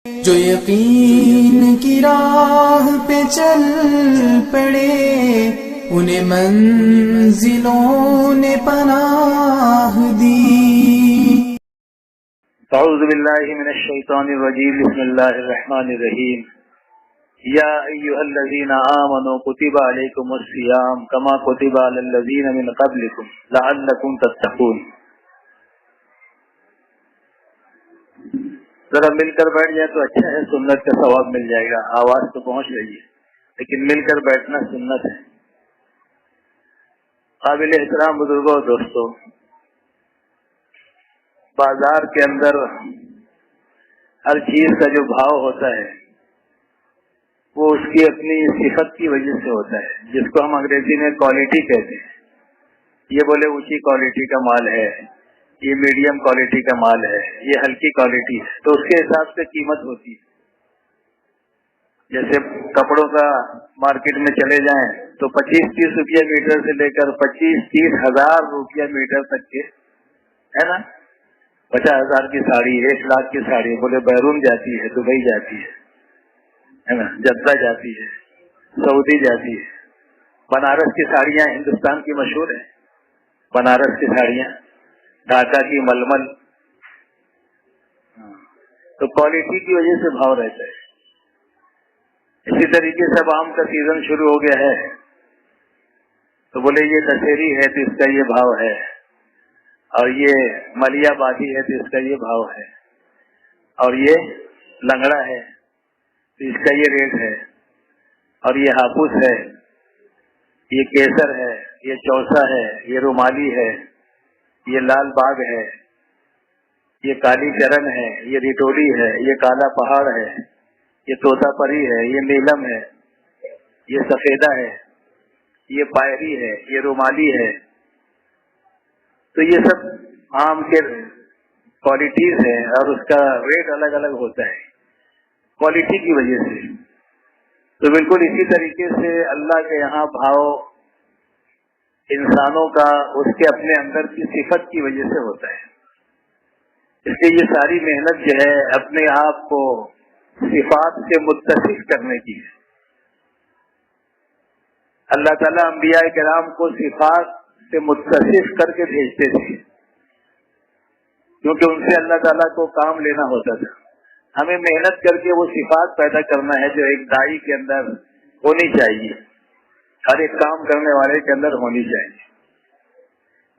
جو یقین کی راہ پہ چل پڑے انہیں منزلوں نے پناہ دی۔ اعوذ باللہ من الشیطان الرجیم، بسم اللہ الرحمن الرحیم۔ یا ایھا الذین آمنوا کتب علیکم الصیام کما کتب علی الذین من قبلکم لعلکم تتقون۔ ذرا مل کر بیٹھ جائے تو اچھا ہے، سنت کا ثواب مل جائے گا۔ آواز تو پہنچ رہی ہے لیکن مل کر بیٹھنا سنت ہے۔ قابل احترام بزرگوں اور دوستوں، بازار کے اندر ہر چیز کا جو بھاؤ ہوتا ہے وہ اس کی اپنی صفت کی وجہ سے ہوتا ہے، جس کو ہم انگریزی میں کوالٹی کہتے ہیں۔ یہ بولے اونچی کوالٹی کا مال ہے، یہ میڈیم کوالٹی کا مال ہے، یہ ہلکی کوالٹی ہے، تو اس کے حساب سے قیمت ہوتی ہے۔ جیسے کپڑوں کا مارکیٹ میں چلے جائیں تو 25-30 روپیہ میٹر سے لے کر 25-30 ہزار روپیہ میٹر تک کے ہے نا۔ 50,000 کی ساڑی، 1 لاکھ کی ساڑی بولے بیرون جاتی ہے، دبئی جاتی ہے نا، جدہ جاتی ہے، سعودی جاتی ہے۔ بنارس کی ساڑیاں ہندوستان کی مشہور ہیں، بنارس کی ساڑیاں، ڈھاکہ کی ململ، تو کوالٹی کی وجہ سے بھاؤ رہتا ہے۔ اسی طریقے سے اب آم کا سیزن شروع ہو گیا ہے تو بولے یہ دشہری ہے تو اس کا یہ بھاؤ ہے، اور یہ ملیہ بادی ہے تو اس کا یہ بھاؤ ہے، اور یہ لنگڑا ہے تو اس کا یہ ریٹ ہے، اور یہ ہاپوس ہے، یہ کیسر ہے، یہ چوسا ہے، یہ رومالی ہے، یہ لال باغ ہے، یہ کالی چرن ہے، یہ ریٹولی ہے، یہ کالا پہاڑ ہے، یہ طوطا پری ہے، یہ نیلم ہے، یہ سفیدہ ہے، یہ پائری ہے، یہ رومالی ہے۔ تو یہ سب آم کے کوالٹیز ہیں اور اس کا ریٹ الگ الگ ہوتا ہے کوالٹی کی وجہ سے۔ تو بالکل اسی طریقے سے اللہ کے یہاں بھاؤ انسانوں کا اس کے اپنے اندر کی صفت کی وجہ سے ہوتا ہے۔ اس لیے یہ ساری محنت جو ہے اپنے آپ کو صفات سے متصف کرنے کی ہے۔ اللہ تعالیٰ انبیاء کرام کو صفات سے متصف کر کے بھیجتے تھے، کیونکہ ان سے اللہ تعالیٰ کو کام لینا ہوتا تھا۔ ہمیں محنت کر کے وہ صفات پیدا کرنا ہے جو ایک داعی کے اندر ہونی چاہیے، ہر ایک کام کرنے والے کے اندر ہونی چاہیے۔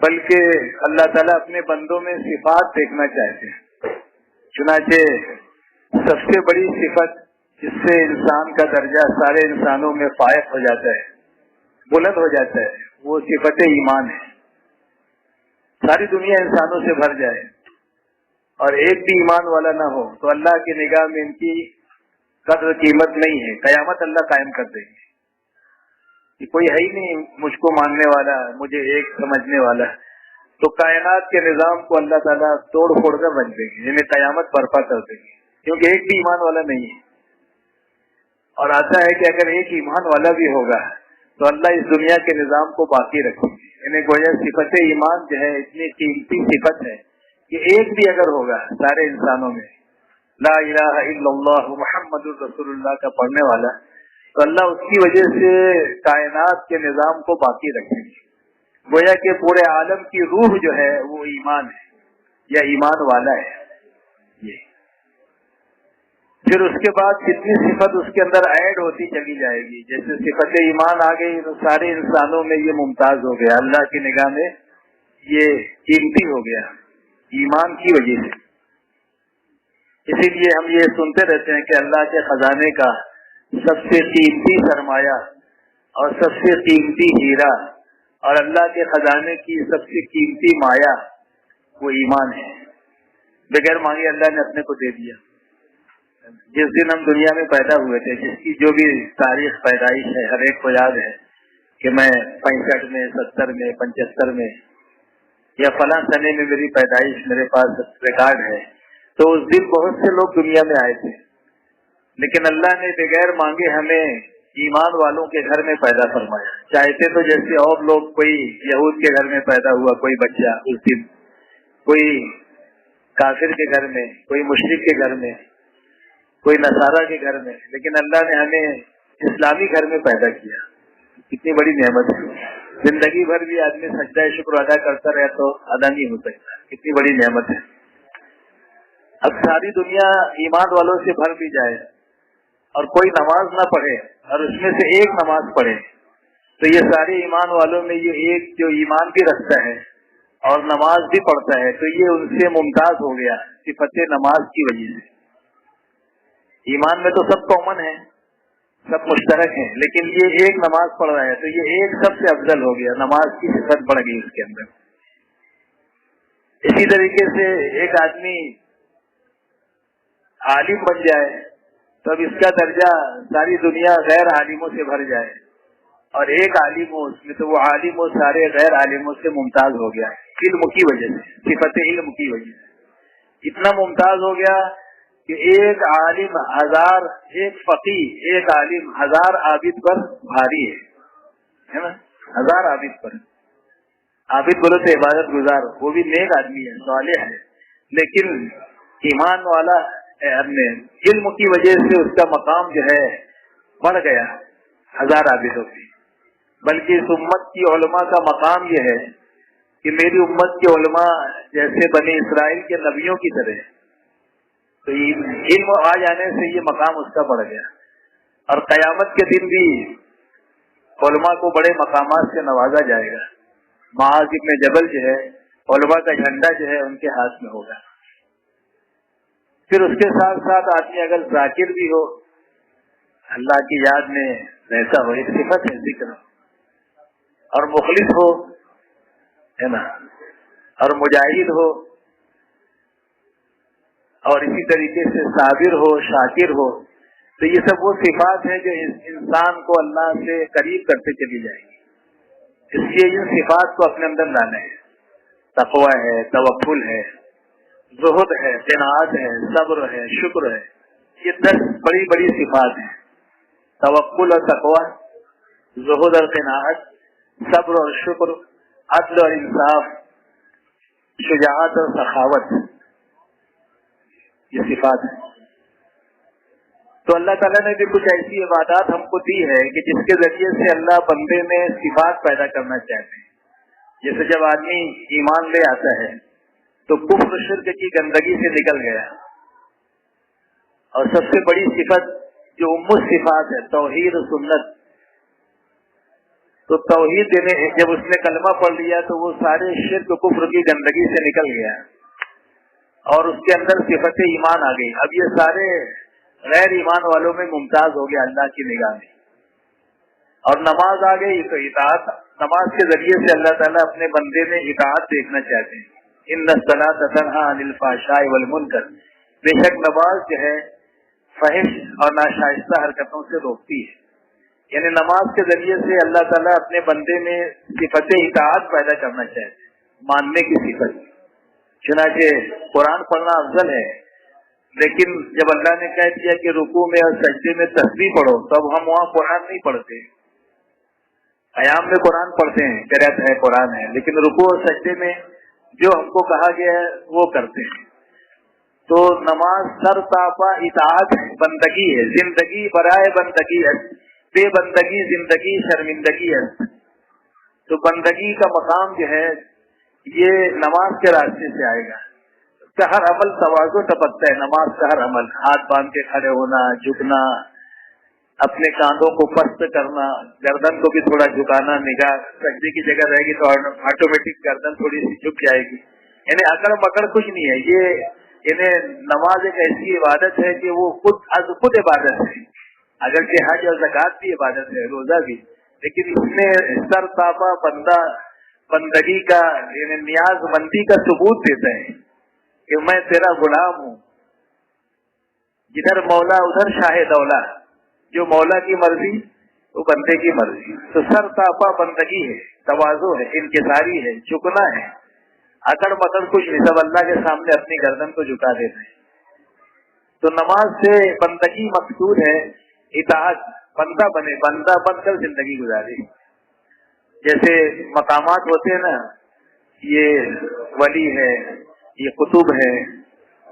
بلکہ اللہ تعالیٰ اپنے بندوں میں صفات دیکھنا چاہتے ہیں۔ چنانچہ سب سے بڑی صفت جس سے انسان کا درجہ سارے انسانوں میں فائق ہو جاتا ہے، بلند ہو جاتا ہے، وہ صفت ایمان ہے۔ ساری دنیا انسانوں سے بھر جائے اور ایک بھی ایمان والا نہ ہو تو اللہ کی نگاہ میں ان کی قدر قیمت نہیں ہے۔ قیامت اللہ قائم کر دیں گے کہ کوئی ہے ہی نہیں مجھ کو ماننے والا، مجھے ایک سمجھنے والا، تو کائنات کے نظام کو اللہ تعالیٰ توڑ پھوڑ کر رکھ دیں گے، یعنی قیامت برپا کر دیں گے، کیونکہ ایک بھی ایمان والا نہیں ہے۔ اور آتا ہے کہ اگر ایک ایمان والا بھی ہوگا تو اللہ اس دنیا کے نظام کو باقی رکھیں گے۔ یعنی گویا صفت ایمان جو ہے اتنی قیمتی صفت ہے کہ ایک بھی اگر ہوگا سارے انسانوں میں لا الہ الا اللہ محمد الرسول اللہ کا پڑھنے والا، تو اللہ اس کی وجہ سے کائنات کے نظام کو باقی رکھیں گے۔ گویا کہ پورے عالم کی روح جو ہے وہ ایمان ہے یا ایمان والا ہے۔ یہ پھر اس کے بعد کتنی صفت اس کے اندر ایڈ ہوتی چلی جائے گی۔ جیسے صفت ایمان آ گئی تو سارے انسانوں میں یہ ممتاز ہو گیا، اللہ کی نگاہ میں یہ قیمتی ہو گیا ایمان کی وجہ سے۔ اسی لیے ہم یہ سنتے رہتے ہیں کہ اللہ کے خزانے کا سب سے قیمتی سرمایہ اور سب سے قیمتی ہیرا اور اللہ کے خزانے کی سب سے قیمتی مایا وہ ایمان ہے۔ بغیر مانگے اللہ نے اپنے کو دے دیا۔ جس دن ہم دنیا میں پیدا ہوئے تھے، جس کی جو بھی تاریخ پیدائش ہے ہر ایک کو یاد ہے کہ میں 65 میں، 70 میں، 75 میں یا فلاں سنے میں میری پیدائش میرے پاس ریکارڈ ہے۔ تو اس دن بہت سے لوگ دنیا میں آئے تھے، لیکن اللہ نے بغیر مانگے ہمیں ایمان والوں کے گھر میں پیدا فرمایا۔ چاہتے تو جیسے اور لوگ، کوئی یہود کے گھر میں پیدا ہوا کوئی بچہ اس دن، کوئی کافر کے گھر میں، کوئی مشرک کے گھر میں، کوئی نصارہ کے گھر میں، لیکن اللہ نے ہمیں اسلامی گھر میں پیدا کیا. کتنی بڑی نعمت ہے. زندگی بھر بھی آدمی سجدہ شکر ادا کرتا رہے تو ادا نہیں ہو سکتا. کتنی بڑی نعمت ہے. اب ساری دنیا ایمان والوں سے بھر بھی جائے اور کوئی نماز نہ پڑھے اور اس میں سے ایک نماز پڑھے، تو یہ سارے ایمان والوں میں یہ ایک جو ایمان بھی رکھتا ہے اور نماز بھی پڑھتا ہے، تو یہ ان سے ممتاز ہو گیا صفت نماز کی وجہ سے. ایمان میں تو سب کامن ہے، سب مشترک ہیں، لیکن یہ ایک نماز پڑھ رہا ہے تو یہ ایک سب سے افضل ہو گیا، نماز کی صفت بڑھ گئی اس کے اندر. اسی طریقے سے ایک آدمی عالم بن جائے تو اب اس کا درجہ ساری دنیا غیر عالموں سے بھر جائے، اور ایک عالم ہو اس میں تو وہ عالم و سارے غیر عالموں سے ممتاز ہو گیا علم کی وجہ سے، صفت علم کی وجہ سے. اتنا ممتاز ہو گیا کہ ایک عالم ہزار، ایک فقیہ ایک عالم ہزار عابد پر بھاری ہے نا. ہزار عابد پر، عابد بولو تو عبادت گزار، وہ بھی نیک آدمی ہے، صالح ہے، لیکن ایمان والا اپنے علم کی وجہ سے اس کا مقام جو ہے بڑھ گیا ہزار عابدوں کی. بلکہ اس امت کی علماء کا مقام یہ ہے کہ میری امت کے علماء جیسے بنی اسرائیل کے نبیوں کی طرح، تو علم آ جانے سے یہ مقام اس کا بڑھ گیا. اور قیامت کے دن بھی علماء کو بڑے مقامات سے نوازا جائے گا. معاذ ابن جبل جو ہے، علماء کا جھنڈا جو ہے ان کے ہاتھ میں ہوگا. پھر اس کے ساتھ ساتھ آدمی اگر ذاکر بھی ہو، اللہ کی یاد میں ایسا ہو، ایک صفت ہے ذکر، اور مخلص ہو ہے نا، اور مجاہد ہو، اور اسی طریقے سے صابر ہو، شاکر ہو، تو یہ سب وہ صفات ہیں جو انسان کو اللہ سے قریب کرتے چلی جائیں گی. اس لیے ان صفات کو اپنے اندر لانا ہے. تقوی ہے، توکل ہے، زہد ہے، قناعت ہے، صبر ہے، شکر ہے. یہ 10 بڑی بڑی صفات ہیں. توکل اور تقوی، زہد اور قناعت، صبر اور شکر، عدل اور انصاف، شجاعت اور سخاوت، یہ صفات ہیں. تو اللہ تعالیٰ نے بھی کچھ ایسی عبادات ہم کو دی ہے کہ جس کے ذریعے سے اللہ بندے میں صفات پیدا کرنا چاہتے ہیں. جیسے جب آدمی ایمان لے آتا ہے تو کفر شرک کی گندگی سے نکل گیا، اور سب سے بڑی صفت جو ام الصفات ہے توحید و سنت. تو توحید دینے جب اس نے کلمہ پڑھ لیا تو وہ سارے شرک و کفر کی گندگی سے نکل گیا اور اس کے اندر صفت ایمان آ گئی. اب یہ سارے غیر ایمان والوں میں ممتاز ہو گیا اللہ کی نگاہ میں. اور نماز آ گئی تو اطاعت، نماز کے ذریعے سے اللہ تعالیٰ اپنے بندے میں اطاعت دیکھنا چاہتے ہیں. ان الصلاۃ تنہی عن الفحشاء والمنکر، بے شک نماز جو ہے فحش اور ناشائستہ حرکتوں سے روکتی ہے. یعنی نماز کے ذریعے سے اللہ تعالیٰ اپنے بندے میں صفت اطاعت پیدا کرنا چاہتے ہیں، ماننے کی صفت. چنانچہ قرآن پڑھنا افضل ہے، لیکن جب اللہ نے کہہ دیا کہ رکوع میں اور سجدے میں تسبیح پڑھو تو اب ہم وہاں قرآن نہیں پڑھتے. قیام میں قرآن پڑھتے ہیں، قرأت ہے، قرآن ہے، لیکن رکوع اور سجدے میں جو ہم کو کہا گیا ہے وہ کرتے ہیں. تو نماز سر تاپا اطاعت بندگی ہے، زندگی برائے بندگی ہے، بے بندگی زندگی شرمندگی ہے. تو بندگی کا مقام جو ہے یہ نماز کے راستے سے آئے گا. اس کا ہر عمل تواضع ٹپکتا ہے. نماز کا ہر عمل، ہاتھ باندھ کے کھڑے ہونا، جھکنا، اپنے کاندھوں کو پست کرنا، گردن کو بھی تھوڑا جھکانا، نگاہ سجدے کی جگہ رہے گی تو آٹومیٹک گردن تھوڑی سی جھک جائے گی. یعنی اکڑ مکڑ کچھ نہیں ہے. یہ یعنی نماز ایک ایسی عبادت ہے کہ وہ خود عبادت ہے. اگر کہ حج اور زکوٰۃ بھی عبادت ہے، روزہ بھی، لیکن اس میں سر تاپا بندگی کا یعنی نیاز مندی کا ثبوت دیتا ہے کہ میں تیرا غلام ہوں. جدھر مولا ادھر شاہ دولا، جو مولا کی مرضی وہ بندے کی مرضی. تو سر تاپا بندگی ہے، تواضع ہے، انکساری ہے، جھکنا ہے، اکڑ مکڑ کچھ نہیں، سب اللہ کے سامنے اپنی گردن کو جھکا دینا ہے. تو نماز سے بندگی مقصود ہے، اطاعت، بندہ بنے، بندہ بن کر زندگی گزارے. جیسے مقامات ہوتے ہیں نا، یہ ولی ہے، یہ قطب ہے،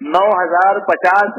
9050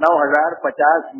9050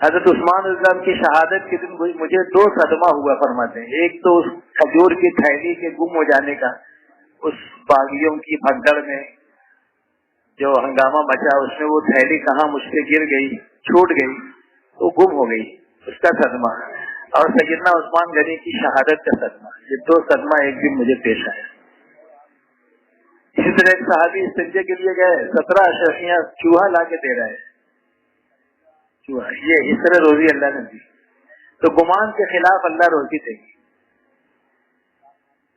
حضرت عثمان رضی اللہ عنہ کی شہادت کے دن مجھے 2 صدمہ ہوا فرماتے ہیں. ایک تو اس کھجور کی تھیلی کے گم ہو جانے کا، اس باغیوں کی بھگدڑ میں جو ہنگامہ مچا، اس میں وہ تھیلی کہاں مجھ سے گر گئی، چھوٹ گئی، وہ گم ہو گئی، اس کا صدمہ، اور سیدنا عثمان غنی کی شہادت کا صدمہ. یہ 2 صدمہ ایک دن مجھے پیش آئے. اسی طرح ایک صحابی استنجے کے لیے گئے، 17 اشرفیاں چوہا لا کے دے رہے ہیں. یہ اس طرح روزی اللہ نے دی. تو گمان کے خلاف اللہ روزی دے گی.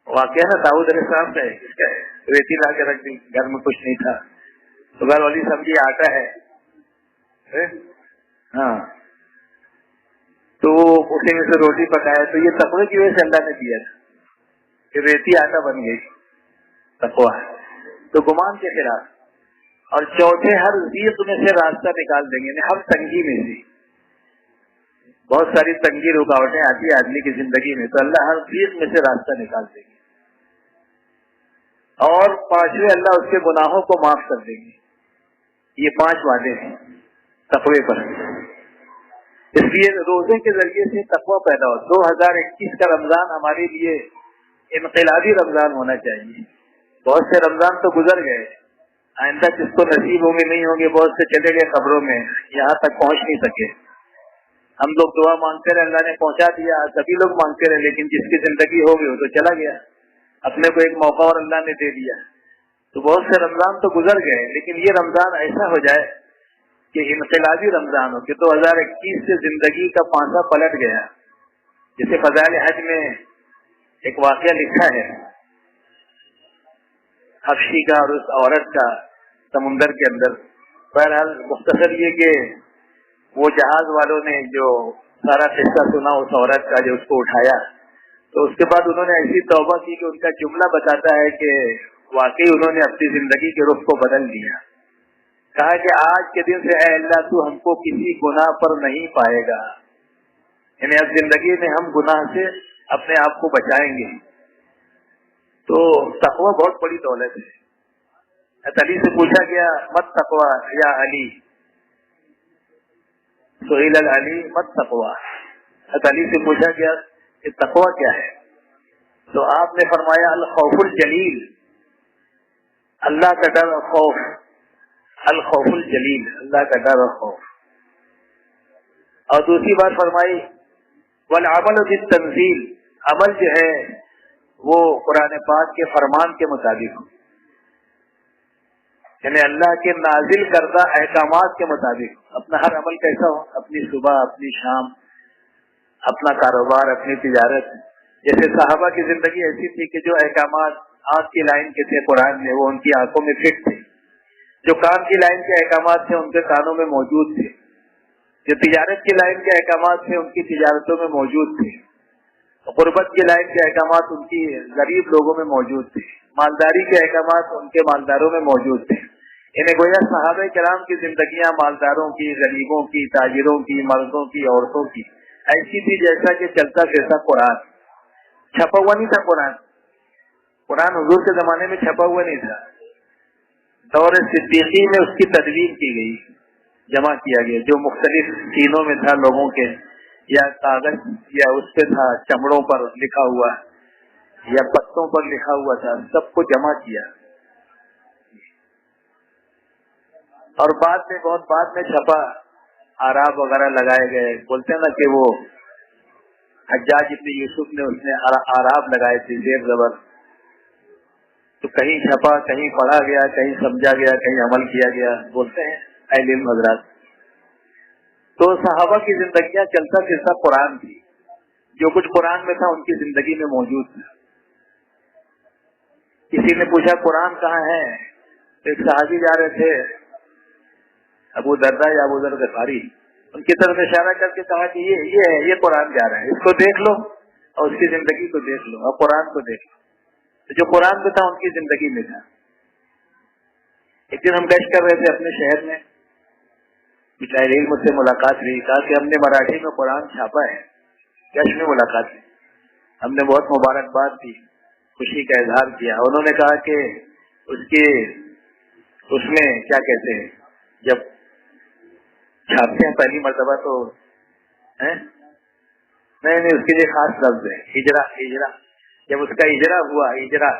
واقعہ نا داؤد علیہ السلام کا ہے، اس کا ریتی لا کے رکھ دی، گھر میں کچھ نہیں تھا تو گھر والی سمجھی آٹا ہے، ہاں، تو اسی میں سے روٹی پکایا. تو یہ تقوی کی وجہ سے اللہ نے دیا تھا کہ ریتی آٹا بن گئی، تقوی. تو گمان کے خلاف. اور چوتھے، ہر ضیق میں سے راستہ نکال دیں گے، یعنی ہر تنگی میں سے. بہت ساری تنگی رکاوٹیں آتی ہیں آدمی کی زندگی میں، تو اللہ ہر ضیق میں سے راستہ نکال دیں گے. اور 5ویں، اللہ اس کے گناہوں کو معاف کر دیں گے. یہ 5 وعدے ہیں تقوی پر. اس لیے روزے کے ذریعے سے تقوی پیدا ہو. 2021 کا رمضان ہمارے لیے انقلابی رمضان ہونا چاہیے. بہت سے رمضان تو گزر گئے، آئندہ جس کو نصیب ہوں گے نہیں ہوں گے، بہت سے چلے گئے قبروں میں، یہاں تک پہنچ نہیں سکے. ہم لوگ دعا مانگتے رہے، اللہ نے پہنچا دیا. سبھی لوگ مانگتے رہے، لیکن جس کی زندگی ہو گئی وہ تو چلا گیا. اپنے کو ایک موقع اور اللہ نے دے دیا. تو بہت سے رمضان تو گزر گئے، لیکن یہ رمضان ایسا ہو جائے کہ انقلابی رمضان ہو کہ 2021 سے زندگی کا پانسا پلٹ گیا. جیسے فضائل حج میں ایک واقعہ لکھا ہے حبشی کا اور اس عورت کا سمندر کے اندر. بہرحال مختصر یہ کہ وہ جہاز والوں نے جو سارا قصہ سنا اس عورت کا، جو اس کو اٹھایا، تو اس کے بعد انہوں نے ایسی توبہ کی کہ ان کا جملہ بتاتا ہے کہ واقعی انہوں نے اپنی زندگی کے رخ کو بدل دیا. کہا کہ آج کے دن سے اے اللہ تو ہم کو کسی گناہ پر نہیں پائے گا، یعنی اب زندگی میں ہم گناہ سے اپنے آپ کو بچائیں گے. تو تقوی بہت بڑی دولت ہے. علی سے پوچھا گیا مت تقوی یا علی، سہیل العلی مت تقوی. علی سے پوچھا گیا کہ تقوی کیا ہے، تو آپ نے فرمایا الخوف الجلیل، اللہ کا ڈر اور خوف. الخوف الجلیل، اللہ کا ڈر اور خوف. اور دوسری بات فرمائی والعمل بالتنزیل، عمل جو ہے وہ قرآن پاک کے فرمان کے مطابق ہو، یعنی اللہ کے نازل کردہ احکامات کے مطابق. اپنا ہر عمل کیسا ہو، اپنی صبح، اپنی شام، اپنا کاروبار، اپنی تجارت. جیسے صحابہ کی زندگی ایسی تھی کہ جو احکامات آنکھ کی لائن کے تھے قرآن میں، وہ ان کی آنکھوں میں فٹ تھے. جو کان کی لائن کے احکامات تھے ان کے کانوں میں موجود تھے. جو تجارت کی لائن کے احکامات تھے ان کی تجارتوں میں موجود تھے. غربت کی لائن کے احکامات ان کی غریب لوگوں میں موجود تھے. مالداری کے احکامات ان کے مالداروں میں موجود تھے. انہیں گویا صحابہ کرام کی زندگیاں مالداروں کی، غریبوں کی، تاجروں کی، مردوں کی، عورتوں کی ایسی تھی جیسا کہ چلتا پھرتا قرآن. چھپا ہوا نہیں تھا قرآن حضور کے زمانے میں چھپا ہوا نہیں تھا. دور صدیقی میں اس کی تدوین کی گئی، جمع کیا گیا، جو مختلف سینوں میں تھا لوگوں کے، یا کاغذ یا اس پہ تھا، چمڑوں پر لکھا ہوا یا پتوں پر لکھا ہوا تھا، سب کو جمع کیا. اور بہت بعد میں چھپا، آراب وغیرہ لگائے گئے. بولتے ہیں نا کہ وہ حجاج ابن یوسف نے اس نے آراب لگائے تھے، زیر زبر. تو کہیں چھپا، کہیں پڑھا گیا، کہیں سمجھا گیا، کہیں عمل کیا گیا، بولتے ہیں اہل علم حضرات. تو صحابہ کی زندگیاں چلتا پھرتا قرآن تھی. جو کچھ قرآن میں تھا ان کی زندگی میں موجود تھا. کسی نے پوچھا قرآن کہاں ہے، ایک صحابی جا رہے تھے، ابو درداء یا ابو ذر غفاری، ان کی طرف اشارہ کر کے کہا کہ یہ ہے، یہ قرآن جا رہا ہے، اس کو دیکھ لو اور اس کی زندگی کو دیکھ لو اور قرآن کو دیکھ لو. تو جو قرآن میں تھا ان کی زندگی میں تھا. ایک دن ہم گشت کر رہے تھے اپنے شہر میں، مجھ سے ملاقات ہوئی. کہا کہ ہم نے مراٹھی میں قرآن چھاپا ہے. گشت میں ملاقات ہوئی، ہم نے بہت مبارکباد دی، خوشی کا اظہار کیا. انہوں نے کہا کہ اس میں کیا کہتے ہیں، جب چھاپتے ہیں پہلی مرتبہ تو ہے؟ نہیں اس کے لیے خاص لفظ ہے ہجرا. ہجرا جب اس کا ہجرا ہوا ہجرا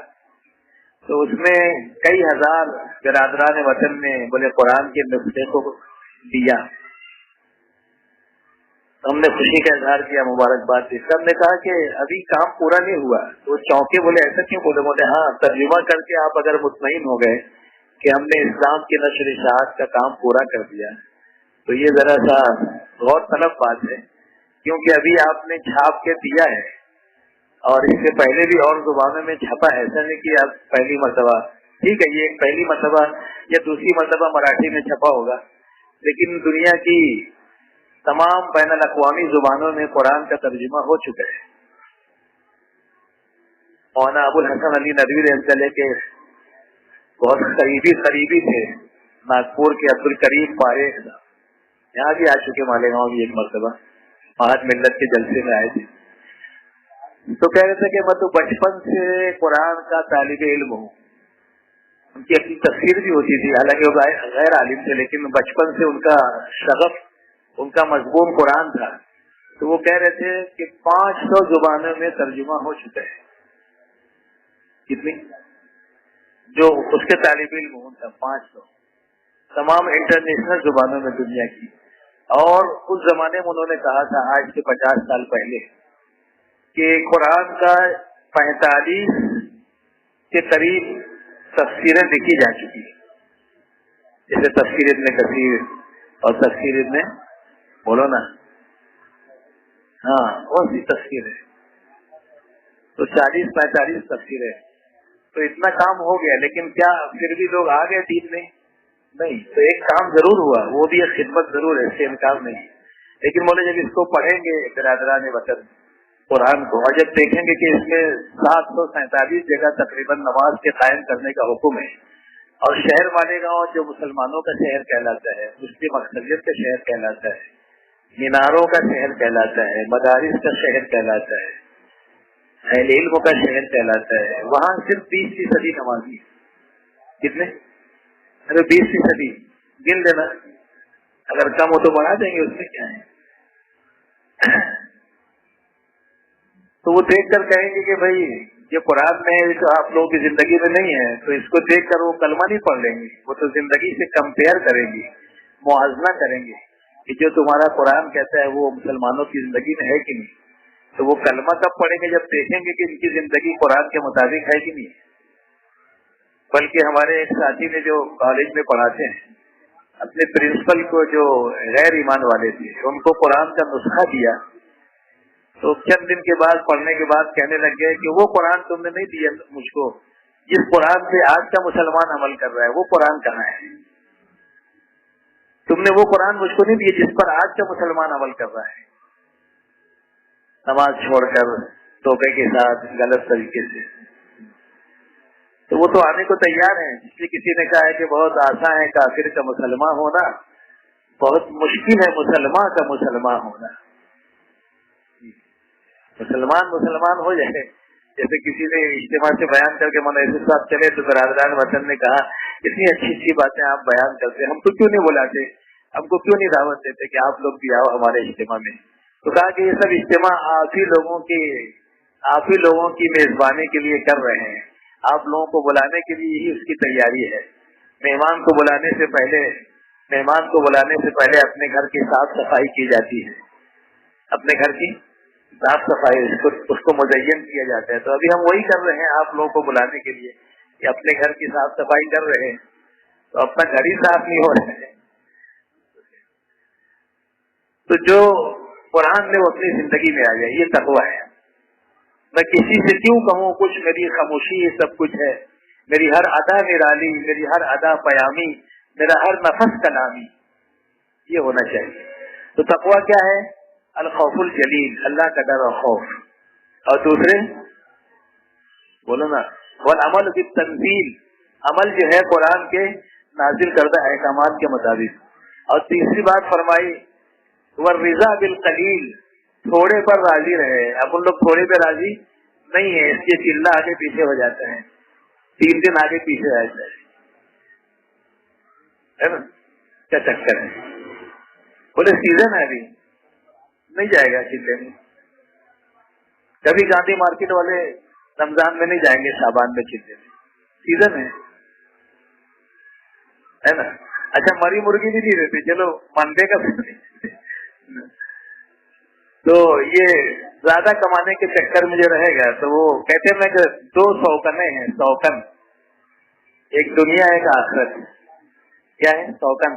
تو اس میں کئی ہزار برادران وطن نے بولے قرآن کے نسخے کو دیا. ہم نے خوشی کا اظہار کیا, مبارکباد دی. سب نے کہا کہ ابھی کام پورا نہیں ہوا. تو چونکے بولے ایسا کیوں؟ بولے ہاں ترجمہ کر کے آپ اگر مطمئن ہو گئے کہ ہم نے اسلام کی نشر اشاعت کا کام پورا کر دیا تو یہ ذرا سا غور طلب بات ہے, کیونکہ ابھی آپ نے چھاپ کے دیا ہے اور اس سے پہلے بھی اور زبانوں میں چھپا ہے. ایسا نہیں کہ آپ پہلی مرتبہ, ٹھیک ہے یہ ایک پہلی مرتبہ یا دوسری مرتبہ مراٹھی میں چھپا ہوگا, لیکن دنیا کی تمام بین الاقوامی زبانوں میں قرآن کا ترجمہ ہو چکا ہے. مولانا ابو الحسن علی ندوی رحمۃ اللہ کے بہت قریبی تھے, ناگپور کے عبد الکریم فاریق, یہاں بھی آ چکے مالیگاؤں بھی ایک مرتبہ, مہات ملت کے جلسے میں آئے تھے. تو کہہ رہے تھے کہ میں تو بچپن سے قرآن کا طالب علم ہوں. ان کی اپنی تفسیر بھی ہوتی تھی, حالانکہ وہ غیر عالم تھے, لیکن بچپن سے ان کا شغف, ان کا مضمون قرآن تھا. تو وہ کہہ رہے تھے کہ 500 زبانوں میں ترجمہ ہو چکا ہے. کتنی؟ جو اس کے طالب علم ہوں تھا 500, تمام انٹرنیشنل زبانوں میں دنیا کی. اور اس زمانے میں انہوں نے کہا تھا, آج سے 50 سال پہلے, کہ قرآن کا 45 کے قریب تفسیریں لکھی جا چکی ہیں, جیسے تفسیر ابن کثیر اور تفسیر ابن, بولو نا, ہاں کون سی تفسیر ہے, تو 40-45 تفسیر ہے. تو اتنا کام ہو گیا, لیکن کیا پھر بھی لوگ آ گئے دین میں؟ نہیں. تو ایک کام ضرور ہوا, وہ بھی ایک خدمت ضرور ہے, اس سے انکار نہیں. لیکن بولے جب اس کو پڑھیں گے برادران وطن قرآن کو, اور جب دیکھیں گے کہ اس میں 747 جگہ تقریباً نماز کے قائم کرنے کا حکم ہے, اور شہر مالیگاؤں جو مسلمانوں کا شہر کہلاتا ہے, مسلم اکثریت کا شہر کہلاتا ہے, میناروں کا شہر کہلاتا ہے, مدارس کا شہر کہلاتا ہے, اہل علم کا شہر کہلاتا ہے, وہاں صرف 20% نمازی. کتنے؟ ارے 20% گن لینا, اگر کم ہو تو بڑھا دیں گے, اس میں کیا ہے. تو وہ دیکھ کر کہیں گے کہ بھائی یہ قرآن میں جو آپ لوگوں کی زندگی میں نہیں ہے, تو اس کو دیکھ کر وہ کلمہ نہیں پڑھ لیں گے, وہ تو زندگی سے کمپیئر کریں گے, موازنہ کریں گے کہ جو تمہارا قرآن کہتا ہے وہ مسلمانوں کی زندگی میں ہے کہ نہیں. تو وہ کلمہ کب پڑھیں گے؟ جب دیکھیں گے کہ ان کی زندگی قرآن کے مطابق ہے کہ نہیں. بلکہ ہمارے ایک ساتھی نے جو کالج میں پڑھاتے ہیں, اپنے پرنسپل کو جو غیر ایمان والے تھے ان کو قرآن کا نسخہ دیا, تو چند دن کے بعد پڑھنے کے بعد کہنے لگ گئے کہ وہ قرآن تم نے نہیں دیا مجھ کو, جس قرآن سے آج کا مسلمان عمل کر رہا ہے وہ قرآن کہاں ہے؟ تم نے وہ قرآن مجھ کو نہیں دیا جس پر آج کا مسلمان عمل کر رہا ہے, نماز چھوڑ کر دھوکے کے ساتھ غلط طریقے سے. تو وہ تو آنے کو تیار ہیں. اس لیے کسی نے کہا ہے کہ بہت آسان ہے کافر کا مسلمان ہونا, بہت مشکل ہے مسلمان کا مسلمان ہونا. مسلمان ہو جائے. جیسے کسی نے اجتماع سے بیان کر کے مولانا صاحب چلے تو برادران وطن نے کہا اتنی اچھی باتیں آپ بیان کرتے, ہم کو کیوں نہیں بلاتے, ہم کو کیوں نہیں دعوت دیتے کہ آپ لوگ بھی آؤ ہمارے اجتماع میں. تو کہا کہ یہ سب اجتماع آپ ہی لوگوں کی میزبانی کے لیے کر رہے ہیں, آپ لوگوں کو بلانے کے لیے ہی اس کی تیاری ہے. مہمان کو بلانے سے پہلے اپنے گھر کی صاف صفائی کی جاتی ہے, اپنے گھر کی صاف صفائی اس کو مزین کیا جاتا ہے. تو ابھی ہم وہی کر رہے ہیں آپ لوگوں کو بلانے کے لیے کہ اپنے گھر کی صاف صفائی کر رہے ہیں, تو اپنا گھر ہی صاف نہیں ہو رہے ہیں. تو جو قرآن میں وہ اپنی زندگی میں آ جائے, یہ تقویٰ ہے. میں کسی سے کیوں کہوں کچھ, میری خاموشی یہ سب کچھ ہے, میری ہر ادا نرالی, میری ہر ادا پیامی, میرا ہر نفس کلامی, یہ ہونا چاہیے. تو تقویٰ کیا ہے؟ الخوف الجلیل, اللہ کا ڈر اور خوف. اور دوسرے بولو نا, والعمل بالتنزیل, عمل جو ہے قرآن کے نازل کردہ احکامات کے مطابق. اور تیسری بات فرمائی والرضا بالقلیل, تھوڑے پر راضی رہے. اب ان لوگ تھوڑے پہ راضی نہیں ہے, اس کے چلہ آگے پیچھے ہو جاتا ہے, 3 دن آگے پیچھے رہتا ہے نا, کیا چکر ہے. بولے سیزن ہے ابھی, نہیں جائے گا چلے میں. کبھی گاندھی مارکیٹ والے رمضان میں نہیں جائیں گے, شعبان میں چلے میں, سیزن ہے نا. اچھا مری مرغی بھی نہیں رہتی, چلو منڈے کا تو یہ زیادہ کمانے کے چکر میں جو رہے گا تو وہ کہتے ہیں کہ 2 سوکنے ہیں, سوکن, ایک دنیا ایک آخرت. کیا ہے سوکن؟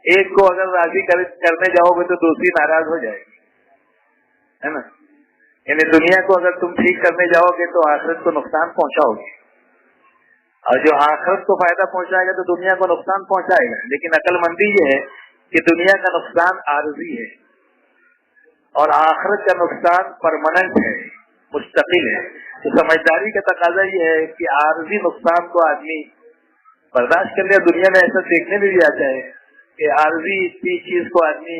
ایک کو اگر راضی کرنے جاؤ گے تو دوسری ناراض ہو جائے گی, ہے نا. یعنی دنیا کو اگر تم ٹھیک کرنے جاؤ گے تو آخرت کو نقصان پہنچاؤ گے, اور جو آخرت کو فائدہ پہنچائے گا تو دنیا کو نقصان پہنچائے گا. لیکن عقل مندی یہ ہے کہ دنیا کا نقصان عارضی ہے اور آخرت کا نقصان پرماننٹ ہے, مستقل ہے. تو سمجھداری کا تقاضا یہ ہے کہ عارضی نقصان کو آدمی برداشت کر لے. دنیا میں ایسا دیکھنے میں بھی آتا ہے کہ عارضی چیز کو آدمی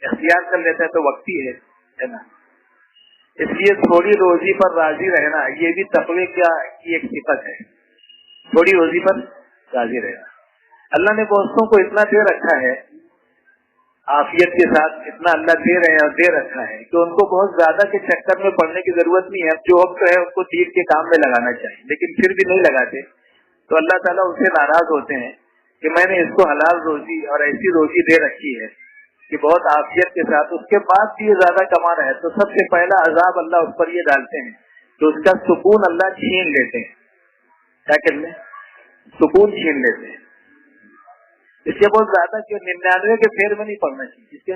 اختیار کر لیتا ہے تو وقتی ہے نا. اس لیے تھوڑی روزی پر راضی رہنا یہ بھی تقوی کی ایک صفت ہے, تھوڑی روزی پر راضی رہنا. اللہ نے دوستوں کو اتنا دے رکھا ہے, عافیت کے ساتھ اتنا اللہ دے رہے ہیں اور دے رکھا ہے کہ ان کو بہت زیادہ کے چکر میں پڑنے کی ضرورت نہیں ہے. جو وقت ہے اس کو دین کے کام میں لگانا چاہیے, لیکن پھر بھی نہیں لگاتے تو اللہ تعالیٰ ان سے ناراض ہوتے ہیں کہ میں نے اس کو حلال روزی اور ایسی روزی دے رکھی ہے کہ بہت عافیت کے ساتھ, اس کے بعد بھی یہ زیادہ کما رہا ہے. تو سب سے پہلا عذاب اللہ اس پر یہ ڈالتے ہیں کہ اس کا سکون اللہ چھین لیتے ہیں. کیا کر لیں؟ سکون چھین لیتے ہیں. اس کے بہت زیادہ کہ 99 کے پھیر میں نہیں پڑنا چاہیے. اس کے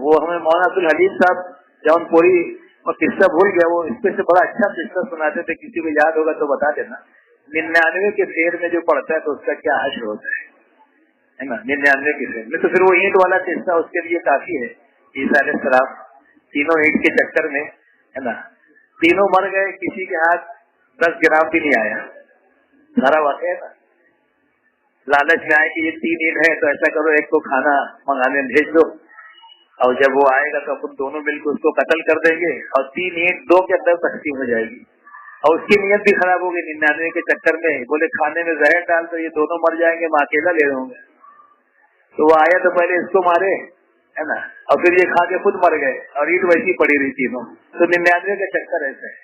وہ ہمیں مولانا عبدالحلیم صاحب جون پوری اور قصہ بھول گیا, وہ اس پہ سے بڑا اچھا قصہ سناتے تھے, کسی کو یاد ہوگا تو بتا دینا. 99 کے پھیر میں جو پڑتا ہے تو اس کا کیا حشر ہوتا ہے نا. 99 کے پھیر میں تو پھر وہ اینٹ والا قصہ اس کے لیے کافی ہے. عیسیٰ علیہ السلام تینوں اینٹ کے چکر میں ہے نا, تینوں مر گئے, کسی کے ہاتھ 10 گرام بھی نہیں آیا. سارا واقعہ ہے نا. لالچ میں آئے کہ یہ 3 اینٹ ہے تو ایسا کرو ایک کو کھانا منگانے بھیج دو, اور جب وہ آئے گا تو اپن دونوں مل کے اس کو قتل کر دیں گے اور 3 اینٹ 2 کے اندر تقسیم ہو جائے گی. اور اس کی نیت بھی خراب ہوگی 99 کے چکر میں, بولے کھانے میں زہر ڈال تو یہ دونوں مر جائیں گے, میں اکیلا لے رہوں گا. تو وہ آیا تو پہلے اس کو مارے ہے نا, اور پھر یہ کھا کے خود مر گئے اور اینٹ ویسی پڑی رہی تینوں. تو 99 کا چکر ایسا ہے.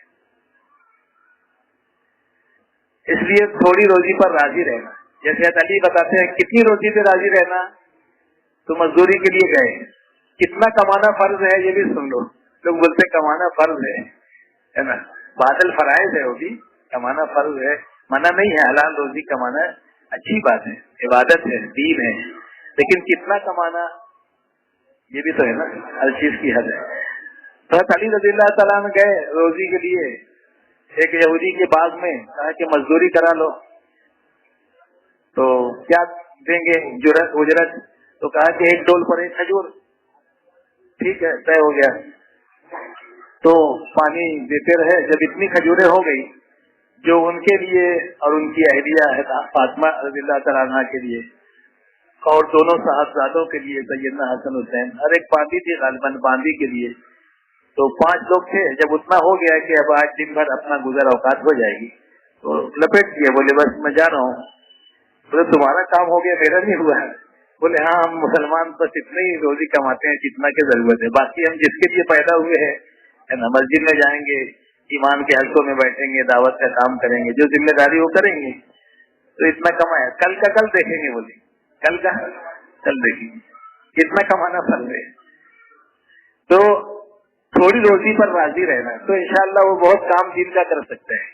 اس لیے تھوڑی روزی پر راضی رہنا. جیسے علی بتاتے ہیں کتنی روزی پہ راضی رہنا, تو مزدوری کے لیے گئے, کتنا کمانا فرض ہے یہ بھی سن لو. لوگ بولتے کمانا فرض ہے نا, بادل فرائض ہے, وہ بھی کمانا فرض ہے, منع نہیں ہے. حلال روزی کمانا اچھی بات ہے, عبادت ہے, دین ہے, لیکن کتنا کمانا یہ بھی تو ہے نا, ہر چیز کی حد ہے. تو علی رضی اللہ تعالیٰ عنہ گئے روزی کے لیے ایک یہودی کے باغ میں, کہا کہ مزدوری کرا لو. تو کیا دیں گے اجرت؟ تو کہا کہ 1 ڈول پر 1 کھجور. ٹھیک ہے, طے ہو گیا. تو پانی دیتے رہے. جب اتنی کھجوریں ہو گئی جو ان کے لیے اور ان کی اہلیہ فاطمہ رضی اللہ تعالیٰ عنہ کے لیے اور دونوں صاحبزادوں کے لیے, سیدنا حسن حسین, ہر ایک باندھی تھی غالباً باندھی کے لیے. تو 5 لوگ تھے. جب اتنا ہو گیا کہ اب آج دن بھر اپنا گزر اوقات ہو جائے گی تو لپیٹ دیا, بولے بس میں جا رہا ہوں. بولے تمہارا کام ہو گیا, میرا نہیں ہوا ہے. بولے ہاں ہم مسلمان بس اتنے ہی روزی کماتے ہیں جتنا کی ضرورت ہے, باقی ہم جس کے لیے پیدا ہوئے ہیں ہے نا, مسجد میں جائیں گے, ایمان کے حلقوں میں بیٹھیں گے, دعوت کا کام کریں گے, جو ذمہ داری وہ کریں گے. تو اتنا کمایا, کل کا کل دیکھیں گے. بولے کل کا کل دیکھیں گے, کتنا کمانا فرض ہے. تو تھوڑی روزی پر راضی رہنا, تو انشاءاللہ وہ بہت کام دین کا کر سکتے ہیں.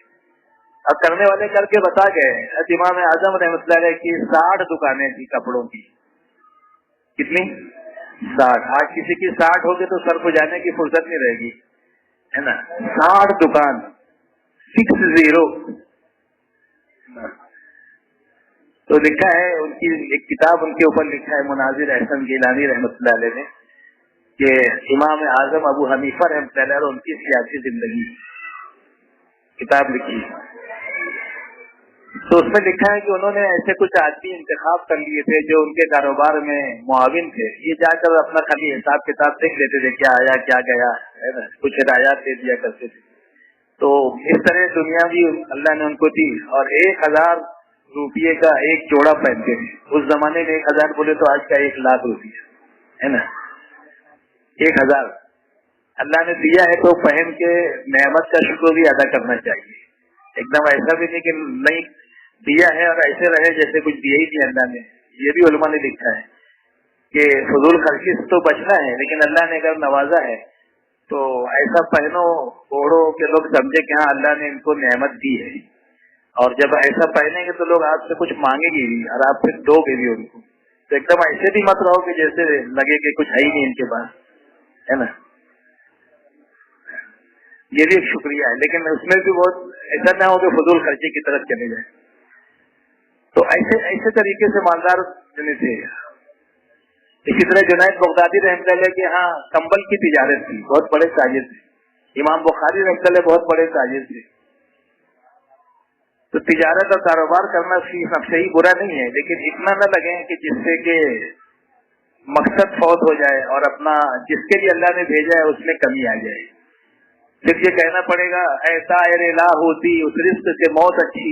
اب کرنے والے کر کے بتا گئے. امام اعظم رحمۃ اللہ علیہ کی 60 دکانیں تھی کپڑوں کی. کتنی؟ 60. آج کسی کی 60 ہوگی تو سر کو جانے کی فرصت نہیں رہے گی ہے نا. 60 دکان 60. تو لکھا ہے ان کی ایک کتاب, ان کے اوپر لکھا ہے مناظر احسن گیلانی رحمۃ اللہ علیہ نے کہ امام اعظم ابو حنیفہ رحمۃ اللہ علیہ اور ان کی سیاسی زندگی کتاب لکھی. تو اس میں لکھا ہے کہ انہوں نے ایسے کچھ آدمی انتخاب کر لیے تھے جو ان کے کاروبار میں معاون تھے. یہ جا کر اپنا خالی حساب کتاب دیکھ لیتے تھے, کیا آیا کیا گیا ہے نا, کچھ ہدایات دے دیا کرتے تھے. تو اس طرح دنیا بھی اللہ نے ان کو دی. اور 1000 روپیے کا ایک جوڑا پہنتے تھے. اس زمانے میں 1000 بولے تو آج کا 1 لاکھ روپیہ ہے نا. 1000 اللہ نے دیا ہے تو پہن کے نعمت کا شکر بھی ادا کرنا چاہیے. ایک دم ایسا بھی نہیں کہ نہیں دیا ہے اور ایسے رہے جیسے کچھ دیا ہی نہیں اللہ نے. یہ بھی علماء نے لکھا ہے کہ فضول خرچی سے تو بچنا ہے، لیکن اللہ نے اگر نوازا ہے تو ایسا پہنو اوڑھو کہ لوگ سمجھے کہ ہاں اللہ نے ان کو نعمت دی ہے. اور جب ایسا پہنیں گے تو لوگ آپ سے کچھ مانگیں گے بھی اور آپ سے دو گے بھی ان کو. تو ایک دم ایسے بھی مت رہو کہ جیسے لگے کہ کچھ ہے ہی نہیں ان کے پاس، ہے نا. یہ بھی ایک شکریہ ہے، لیکن اس میں بھی بہت ایسا نہ ہو کہ فضول خرچی کی طرف چلے جائے. تو ایسے طریقے سے مالدار ہونے سے. اسی طرح جنید بغدادی رحمۃ اللہ کے ہاں کمبل کی تجارت تھی، بہت بڑے تاجر تھے. امام بخاری رحمۃ اللہ بہت بڑے تاجر تھے. تو تجارت اور کاروبار کرنا صحیح برا نہیں ہے، لیکن اتنا نہ لگے کہ جس سے کہ مقصد فوت ہو جائے اور اپنا جس کے لیے اللہ نے بھیجا ہے اس میں کمی آ جائے. صرف یہ کہنا پڑے گا اے طائر لا ہوتی اس رزق سے موت اچھی،